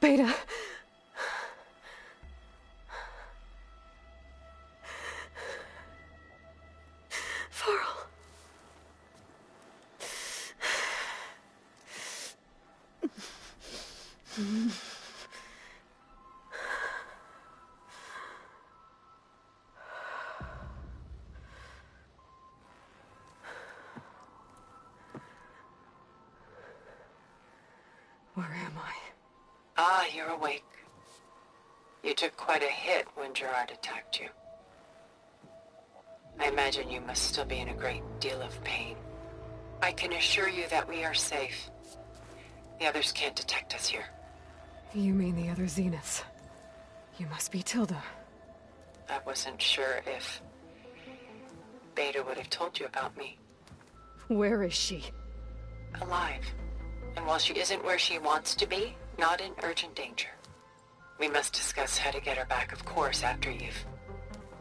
Beta. Varl. Where am I? Ah, you're awake. You took quite a hit when Gerard attacked you. I imagine you must still be in a great deal of pain. I can assure you that we are safe. The others can't detect us here. You mean the other Zeniths? You must be Tilda. I wasn't sure if Beta would have told you about me. Where is she? Alive. And while she isn't where she wants to be, not in urgent danger. We must discuss how to get her back, of course, after you've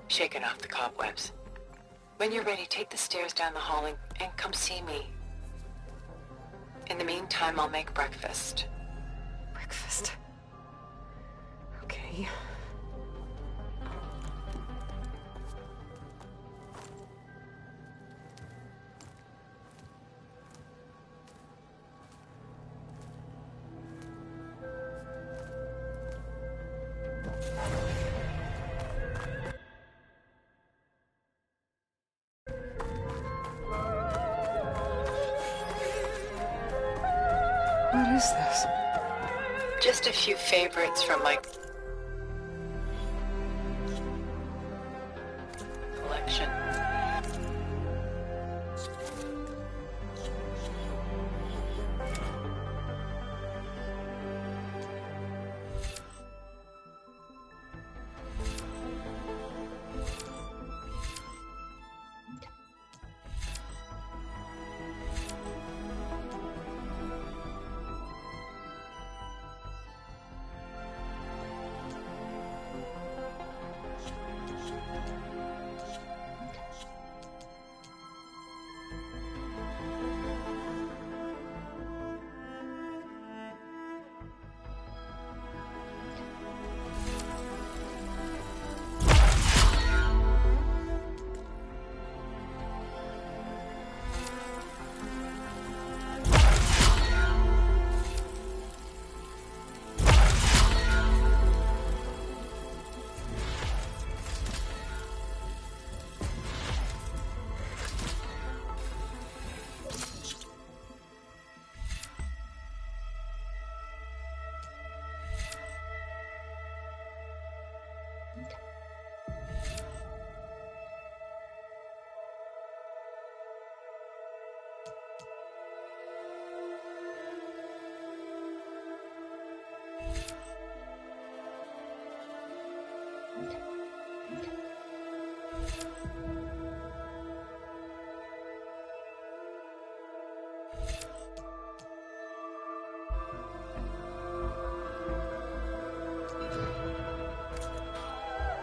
shaken off the cobwebs. When you're ready, take the stairs down the hall and come see me. In the meantime, I'll make breakfast. Breakfast. Okay. What is this? Just a few favorites from my collection.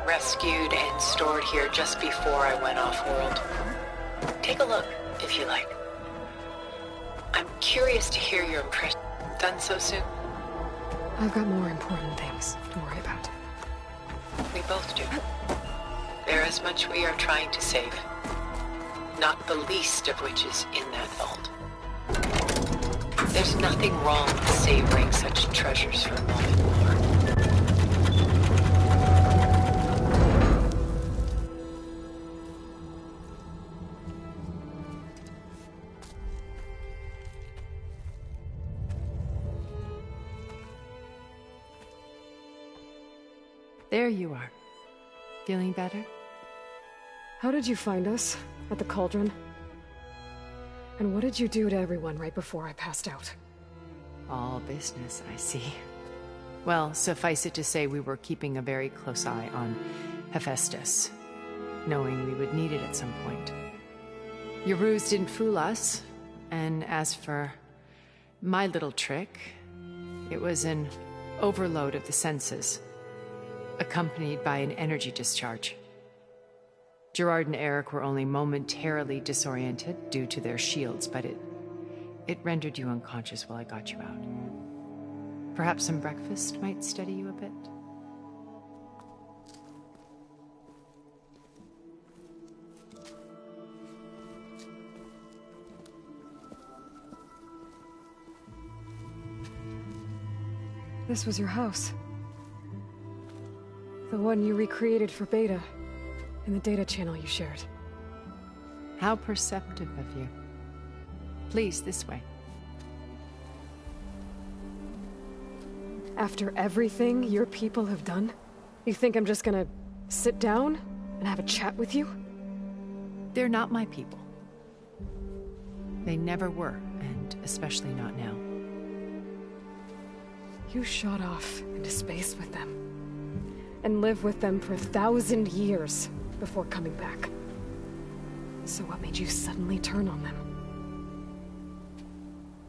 Rescued and stored here just before I went off-world. Take a look, if you like. I'm curious to hear your impression. Done so soon? I've got more important things to worry about. We both do. There is much we are trying to save. Not the least of which is in that vault. There's nothing wrong with savoring such treasures for a moment more. There you are. Feeling better? How did you find us? At the cauldron? And what did you do to everyone right before I passed out? All business, I see. Well, suffice it to say we were keeping a very close eye on Hephaestus, knowing we would need it at some point. Your ruse didn't fool us, and as for my little trick, it was an overload of the senses, accompanied by an energy discharge. Gerard and Eric were only momentarily disoriented due to their shields, but it rendered you unconscious while I got you out. Perhaps some breakfast might steady you a bit? This was your house. The one you recreated for Beta, in the data channel you shared. How perceptive of you. Please, this way. After everything your people have done, you think I'm just gonna sit down and have a chat with you? They're not my people. They never were, and especially not now. You shot off into space with them, and lived with them for 1,000 years before coming back. So what made you suddenly turn on them?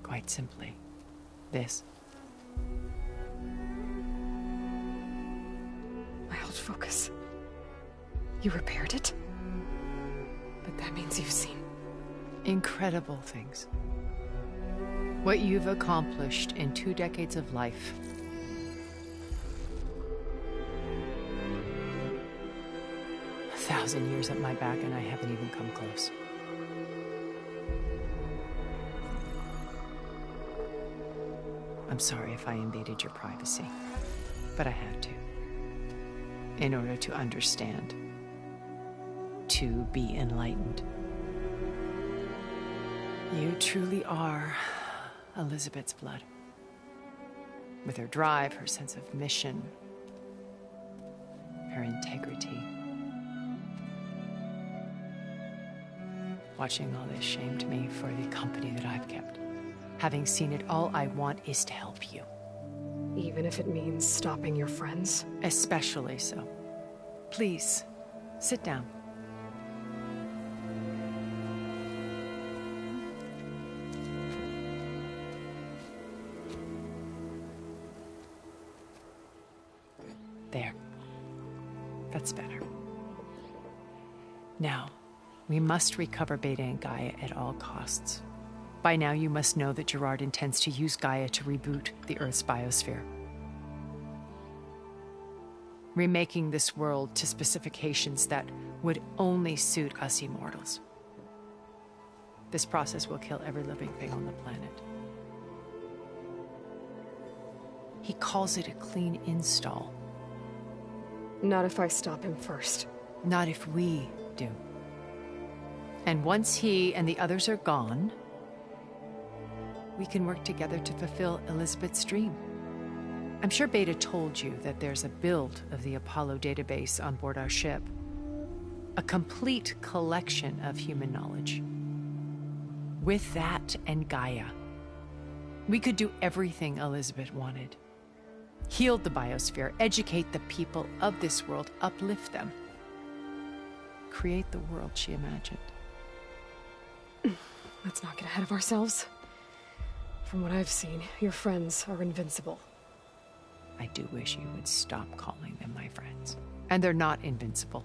Quite simply, this. My old focus. You repaired it? But that means you've seen... Incredible things. What you've accomplished in 2 decades of life. A 1,000 years at my back and I haven't even come close. I'm sorry if I invaded your privacy, but I had to. In order to understand. To be enlightened. You truly are Elizabeth's blood. With her drive, her sense of mission, her integrity. Watching all this shamed me for the company that I've kept. Having seen it, all I want is to help you. Even if it means stopping your friends? Especially so. Please, sit down. There. That's better. Now, we must recover Beta and Gaia at all costs. By now, you must know that Gerard intends to use Gaia to reboot the Earth's biosphere. Remaking this world to specifications that would only suit us immortals. This process will kill every living thing on the planet. He calls it a clean install. Not if I stop him first. Not if we do. And once he and the others are gone, we can work together to fulfill Elizabeth's dream. I'm sure Beta told you that there's a build of the Apollo database on board our ship. A complete collection of human knowledge. With that and Gaia, we could do everything Elizabeth wanted. Heal the biosphere, educate the people of this world, uplift them. Create the world she imagined. Let's not get ahead of ourselves. From what I've seen, your friends are invincible. I do wish you would stop calling them my friends. And they're not invincible.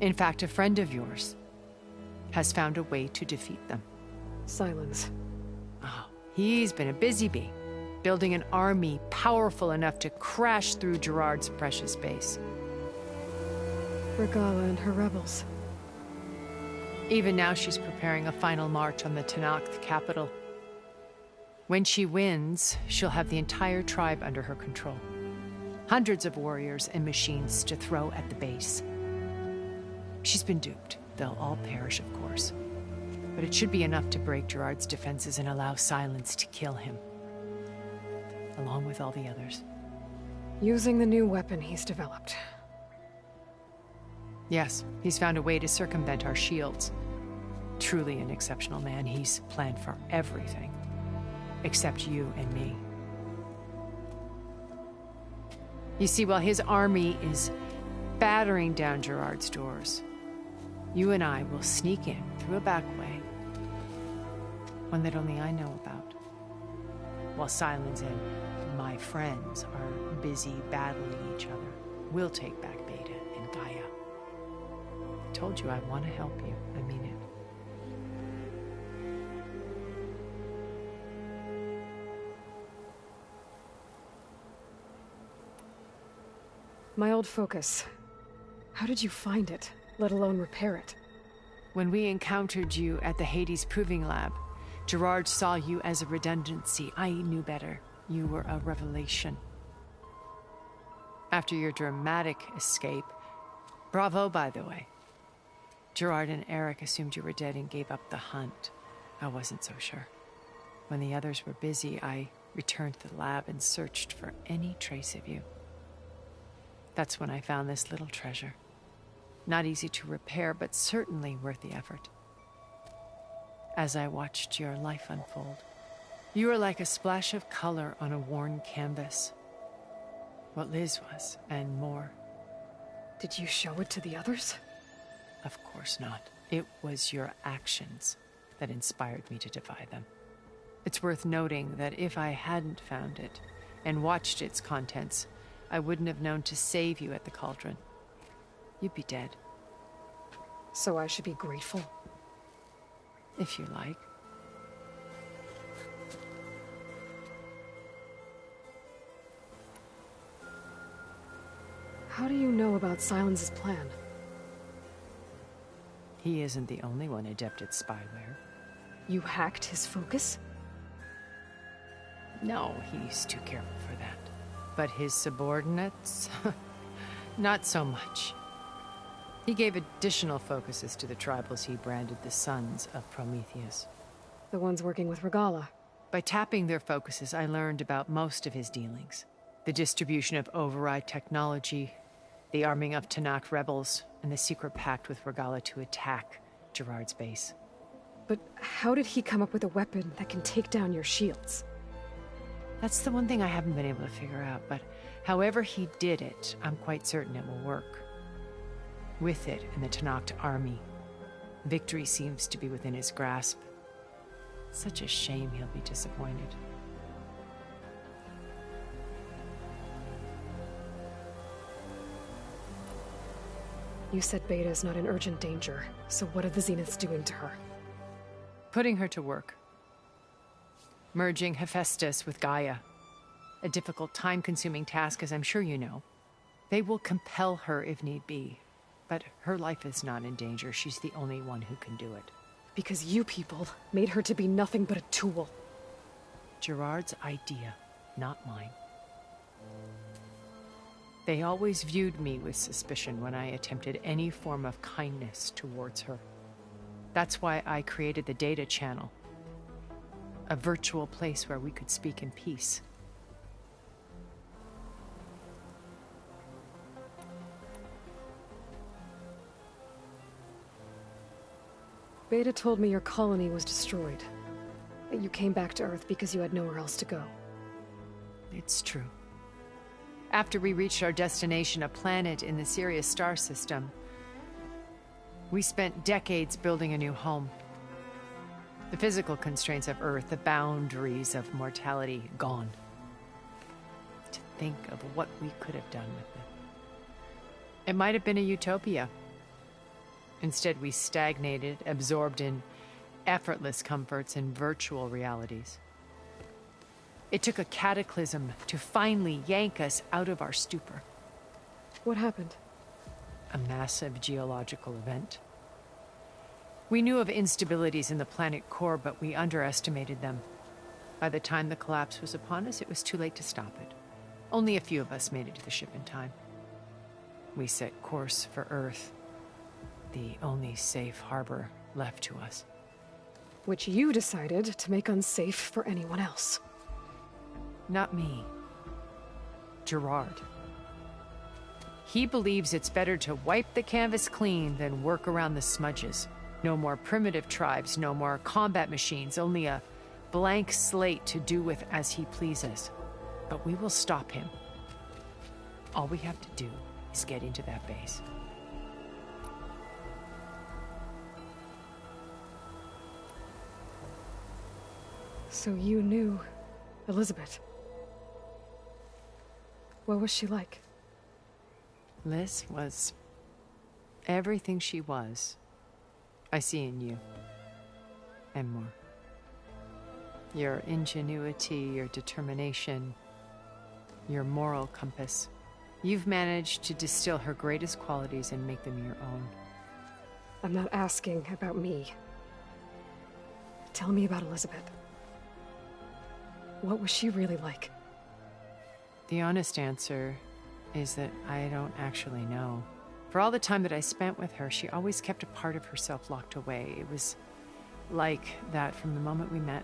In fact, a friend of yours has found a way to defeat them. Silence. Oh, he's been a busy bee, building an army powerful enough to crash through Gerard's precious base. Regala and her rebels. Even now, she's preparing a final march on the Tenakth capital. When she wins, she'll have the entire tribe under her control. Hundreds of warriors and machines to throw at the base. She's been duped. They'll all perish, of course. But it should be enough to break Gerard's defenses and allow Silence to kill him. Along with all the others. Using the new weapon he's developed. Yes, he's found a way to circumvent our shields. Truly an exceptional man. He's planned for everything. Except you and me. You see, while his army is battering down Gerard's doors, you and I will sneak in through a back way. One that only I know about. While Silence and my friends are busy battling each other, we'll take back Beta and Gaia. I told you I want to help you. I mean it. My old focus. How did you find it, let alone repair it? When we encountered you at the Hades Proving Lab, Gerard saw you as a redundancy. I knew better. You were a revelation. After your dramatic escape, bravo, by the way. Gerard and Eric assumed you were dead and gave up the hunt. I wasn't so sure. When the others were busy, I returned to the lab and searched for any trace of you. That's when I found this little treasure. Not easy to repair, but certainly worth the effort. As I watched your life unfold, you were like a splash of color on a worn canvas. What Liz was, and more. Did you show it to the others? Of course not. It was your actions that inspired me to defy them. It's worth noting that if I hadn't found it and watched its contents, I wouldn't have known to save you at the cauldron. You'd be dead. So I should be grateful? If you like. How do you know about Silence's plan? He isn't the only one adept at spyware. You hacked his focus? No, he's too careful for that. But his subordinates? Not so much. He gave additional focuses to the tribals he branded the Sons of Prometheus. The ones working with Regala. By tapping their focuses, I learned about most of his dealings. The distribution of override technology, the arming of Tanakh rebels, and the secret pact with Regala to attack Gerard's base. But how did he come up with a weapon that can take down your shields? That's the one thing I haven't been able to figure out, but however he did it, I'm quite certain it will work. With it and the Tanakh army, victory seems to be within his grasp. Such a shame he'll be disappointed. You said Beta is not in urgent danger, so what are the Zeniths doing to her? Putting her to work. Merging Hephaestus with Gaia. A difficult, time-consuming task, as I'm sure you know. They will compel her if need be. But her life is not in danger. She's the only one who can do it. Because you people made her to be nothing but a tool. Gerard's idea, not mine. They always viewed me with suspicion when I attempted any form of kindness towards her. That's why I created the data channel. A virtual place where we could speak in peace. Beta told me your colony was destroyed. That you came back to Earth because you had nowhere else to go. It's true. After we reached our destination, a planet in the Sirius star system, we spent decades building a new home. The physical constraints of Earth, the boundaries of mortality, gone. To think of what we could have done with it. It might have been a utopia. Instead, we stagnated, absorbed in effortless comforts and virtual realities. It took a cataclysm to finally yank us out of our stupor. What happened? A massive geological event. We knew of instabilities in the planet core, but we underestimated them. By the time the collapse was upon us, it was too late to stop it. Only a few of us made it to the ship in time. We set course for Earth, the only safe harbor left to us. Which you decided to make unsafe for anyone else. Not me. Gerard. He believes it's better to wipe the canvas clean than work around the smudges. No more primitive tribes, no more combat machines, only a blank slate to do with as he pleases. But we will stop him. All we have to do is get into that base. So you knew Elizabeth. What was she like? Liz was everything she was. I see in you. And more. Your ingenuity, your determination, your moral compass. You've managed to distill her greatest qualities and make them your own. I'm not asking about me. Tell me about Elizabeth. What was she really like? The honest answer is that I don't actually know. For all the time that I spent with her, she always kept a part of herself locked away. It was like that from the moment we met.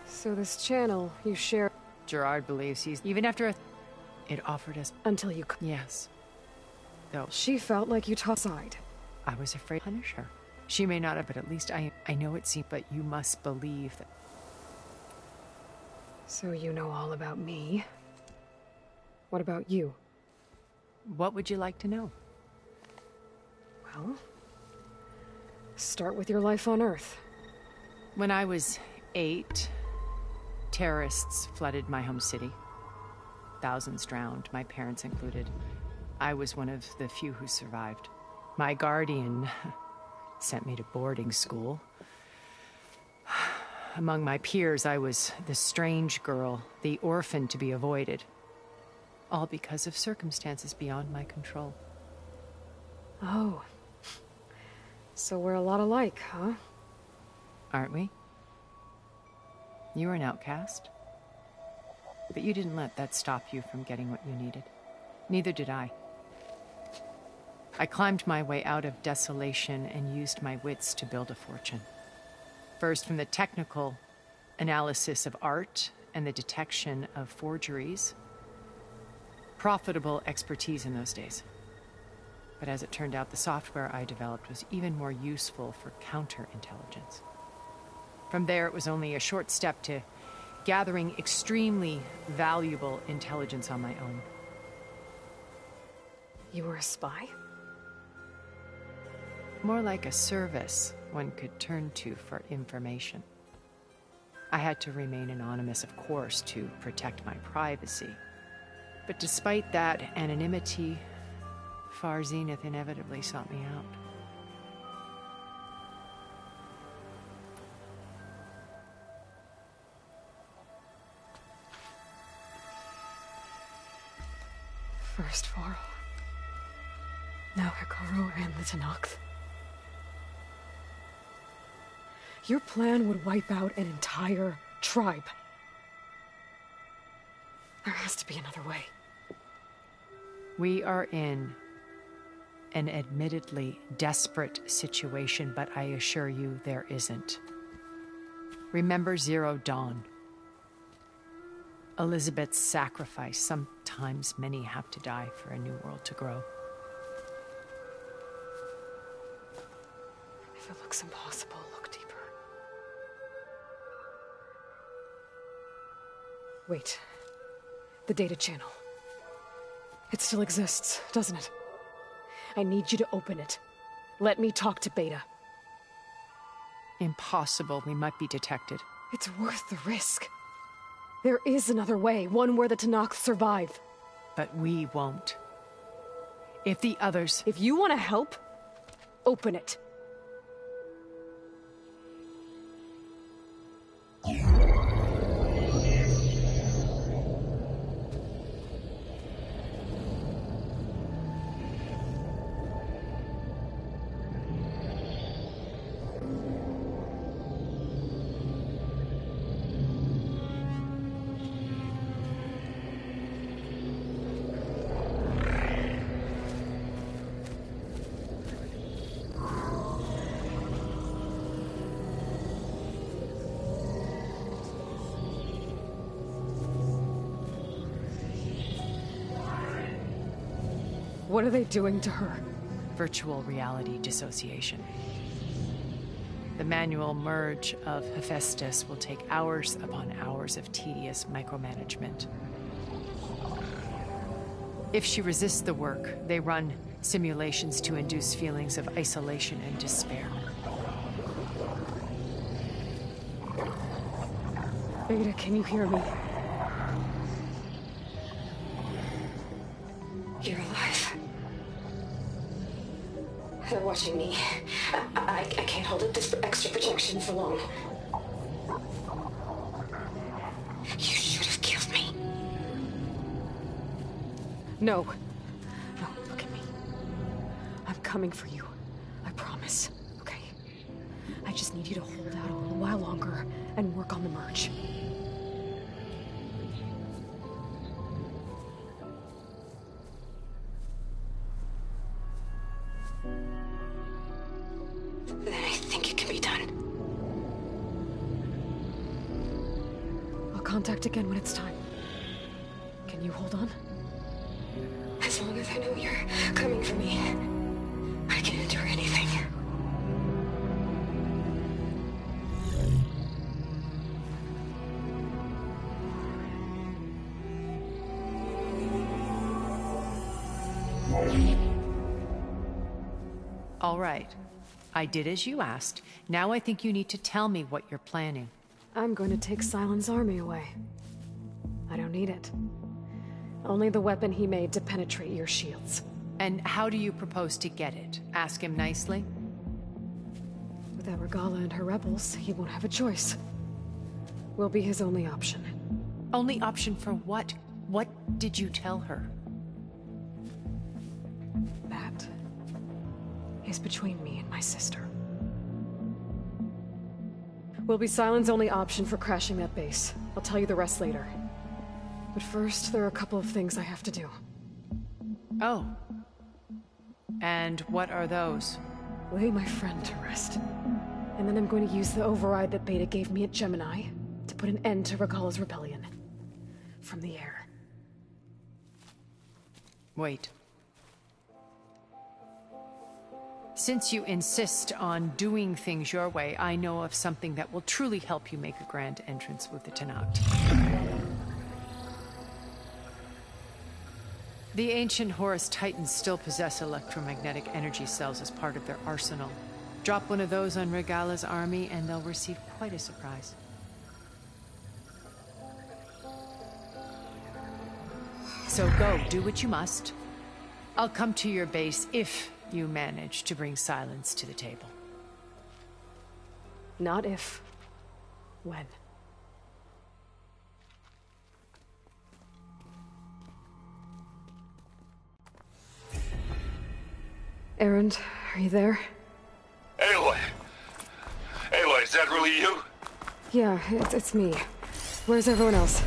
So this channel you share... Gerard believes he's... Even after it offered us... Until you... Yes. Though She felt like you tossed aside. I was afraid to punish her. She may not have, but at least I know it seemed, but you must believe that... So you know all about me. What about you? What would you like to know? Well... Start with your life on Earth. When I was 8, terrorists flooded my home city. Thousands drowned, my parents included. I was one of the few who survived. My guardian sent me to boarding school. Among my peers, I was the strange girl, the orphan to be avoided. All because of circumstances beyond my control. Oh. So we're a lot alike, huh? Aren't we? You were an outcast. But you didn't let that stop you from getting what you needed. Neither did I. I climbed my way out of desolation and used my wits to build a fortune. First, from the technical analysis of art and the detection of forgeries. Profitable expertise in those days. But as it turned out, the software I developed was even more useful for counterintelligence. From there, it was only a short step to gathering extremely valuable intelligence on my own. You were a spy? More like a service one could turn to for information. I had to remain anonymous, of course, to protect my privacy. But despite that anonymity, Far Zenith inevitably sought me out. First Varl. Now Hikaru and the Tenakth. Your plan would wipe out an entire tribe. There has to be another way. We are in an admittedly desperate situation, but I assure you there isn't. Remember Zero Dawn. Elizabeth's sacrifice. Sometimes many have to die for a new world to grow. If it looks impossible, look deeper. Wait. The data channel. It still exists, doesn't it? I need you to open it. Let me talk to Beta. Impossible. We might be detected. It's worth the risk. There is another way, one where the Tenakth survive. But we won't. If the others... If you want to help, open it. What are they doing to her? Virtual reality dissociation. The manual merge of Hephaestus will take hours upon hours of tedious micromanagement. If she resists the work, they run simulations to induce feelings of isolation and despair. Beta, can you hear me? You're alive. They're watching me. I can't hold up this extra protection for long. You should have killed me. No. No, look at me. I'm coming for you. I promise. Okay? I just need you to hold out a little while longer and work on the merge. Then I think it can be done. I'll contact again when it's time. Can you hold on? As long as I know you're coming for me, I can endure anything. All right. I did as you asked. Now I think you need to tell me what you're planning. I'm going to take Sylens' army away. I don't need it. Only the weapon he made to penetrate your shields. And how do you propose to get it? Ask him nicely? Without Regala and her rebels, he won't have a choice. We'll be his only option. Only option for what? What did you tell her? That is between me and my sister. Will be Sylens' only option for crashing that base. I'll tell you the rest later. But first, there are a couple of things I have to do. Oh. And what are those? Lay my friend to rest. And then I'm going to use the override that Beta gave me at Gemini to put an end to Regala's rebellion. From the air. Wait. Since you insist on doing things your way, I know of something that will truly help you make a grand entrance with the Tenakth. The ancient Horus Titans still possess electromagnetic energy cells as part of their arsenal. Drop one of those on Regala's army and they'll receive quite a surprise. So go, do what you must. I'll come to your base if you manage to bring Sylens to the table. Not if. When. Erend, are you there? Aloy! Aloy, is that really you? Yeah, it's me. Where's everyone else?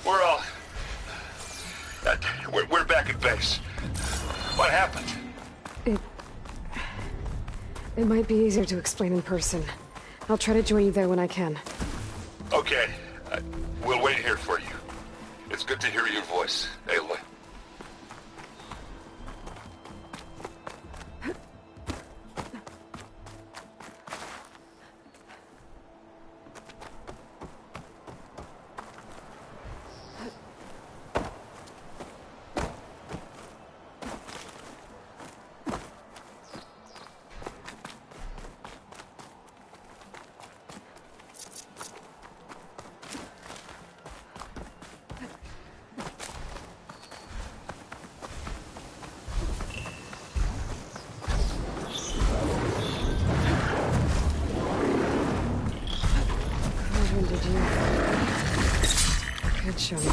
We're all... We're back at base. What happened? It might be easier to explain in person. I'll try to join you there when I can. Okay. We'll wait here for you. It's good to hear your voice, Aloy. Show me.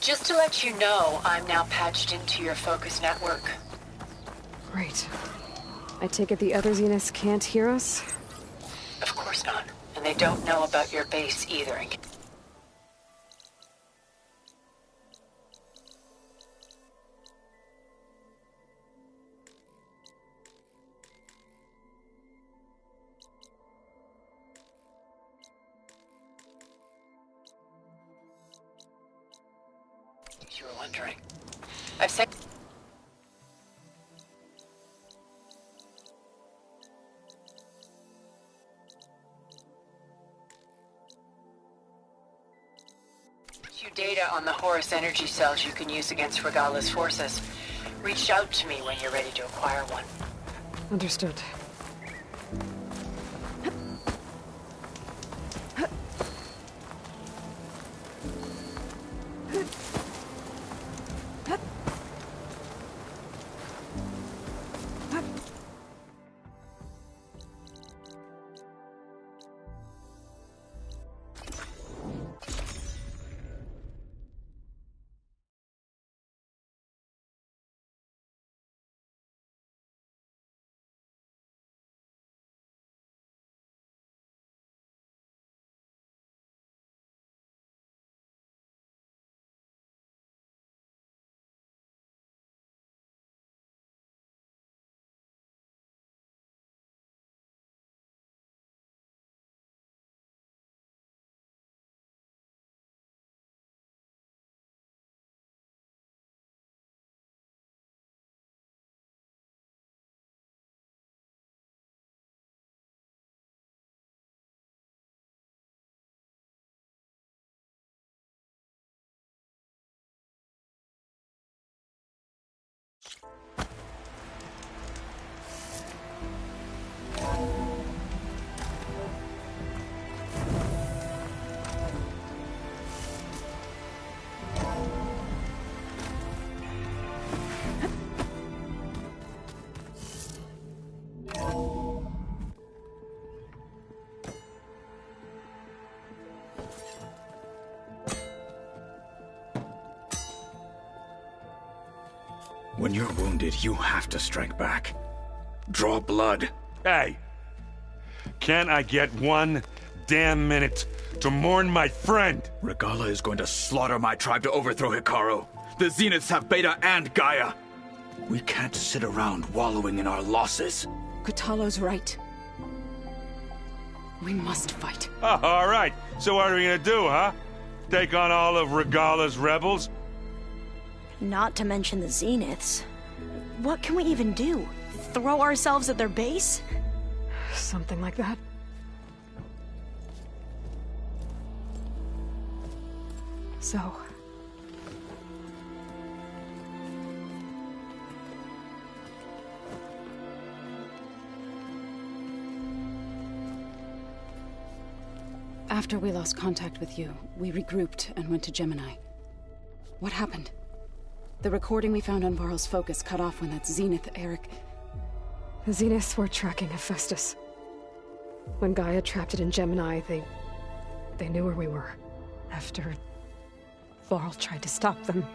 Just to let you know, I'm now patched into your focus network. Great. I take it the other Zeniths can't hear us? Of course not. And they don't know about your base either. You were wondering. I've sent... you data on the Horus energy cells you can use against Regala's forces. Reach out to me when you're ready to acquire one. Understood. When you're wounded, you have to strike back. Draw blood. Hey! Can't I get one damn minute to mourn my friend? Regala is going to slaughter my tribe to overthrow Hikaru. The Zeniths have Beta and Gaia. We can't sit around wallowing in our losses. Kotallo's right. We must fight. Oh, all right. So what are we gonna do, huh? Take on all of Regala's rebels? Not to mention the Zeniths. What can we even do? Throw ourselves at their base? Something like that. So... After we lost contact with you, we regrouped and went to Gemini. What happened? The recording we found on Varl's focus cut off when that Zenith, Eric... The Zeniths were tracking Hephaestus. When Gaia trapped it in Gemini, they knew where we were. After... Varl tried to stop them.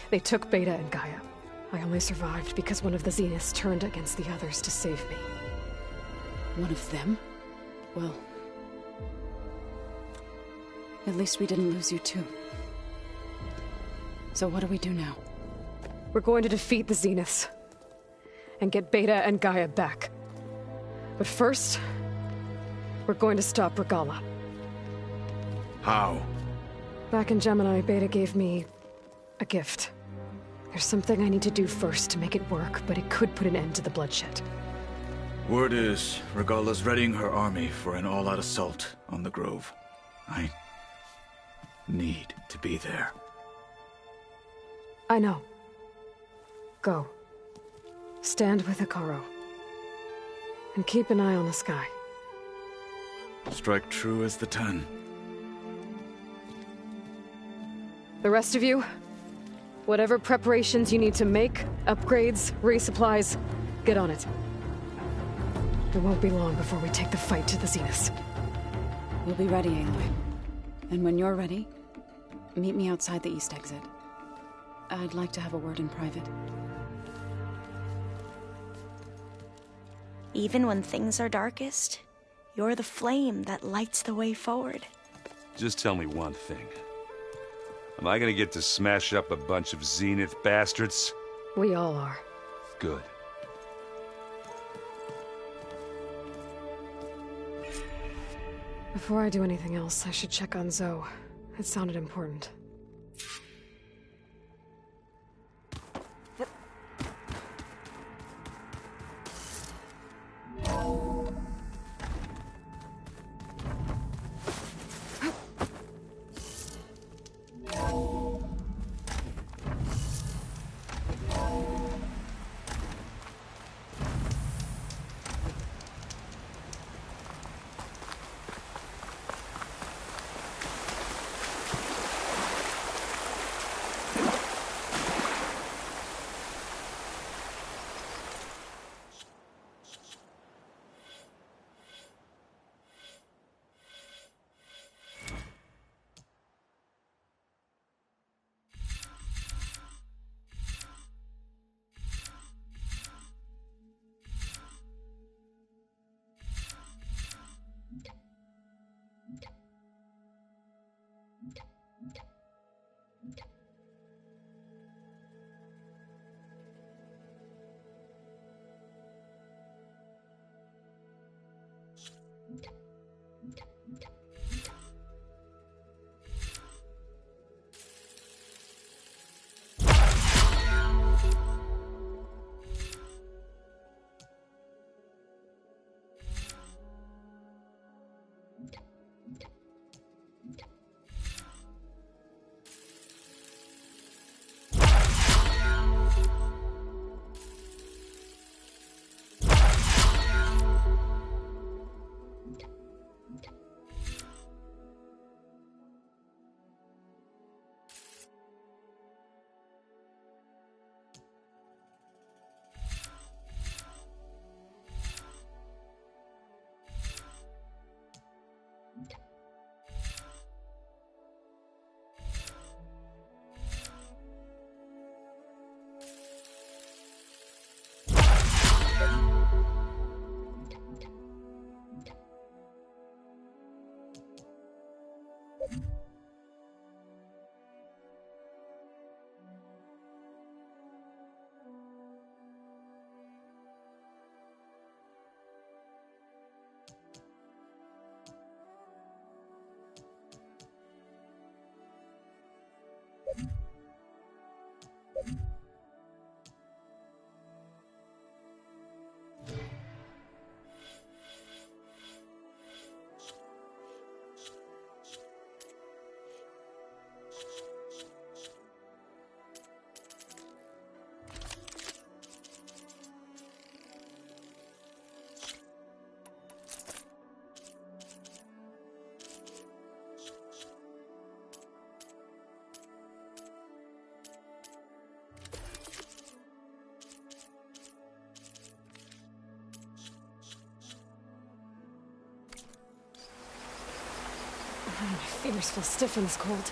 They took Beta and Gaia. I only survived because one of the Zeniths turned against the others to save me. One of them? Well... At least we didn't lose you too. So what do we do now? We're going to defeat the Zeniths. And get Beta and Gaia back. But first... we're going to stop Regala. How? Back in Gemini, Beta gave me... a gift. There's something I need to do first to make it work, but it could put an end to the bloodshed. Word is, Regala's readying her army for an all-out assault on the Grove. I... need to be there. I know. Go. Stand with Hikaru. And keep an eye on the sky. Strike true as the 10. The rest of you, whatever preparations you need to make, upgrades, resupplies, get on it. It won't be long before we take the fight to the Zeniths. We'll be ready, Aloy. And when you're ready, meet me outside the east exit. I'd like to have a word in private. Even when things are darkest, you're the flame that lights the way forward. Just tell me one thing. Am I gonna get to smash up a bunch of Zenith bastards? We all are. Good. Before I do anything else, I should check on Zoe. It sounded important. My fingers feel stiff in this cold.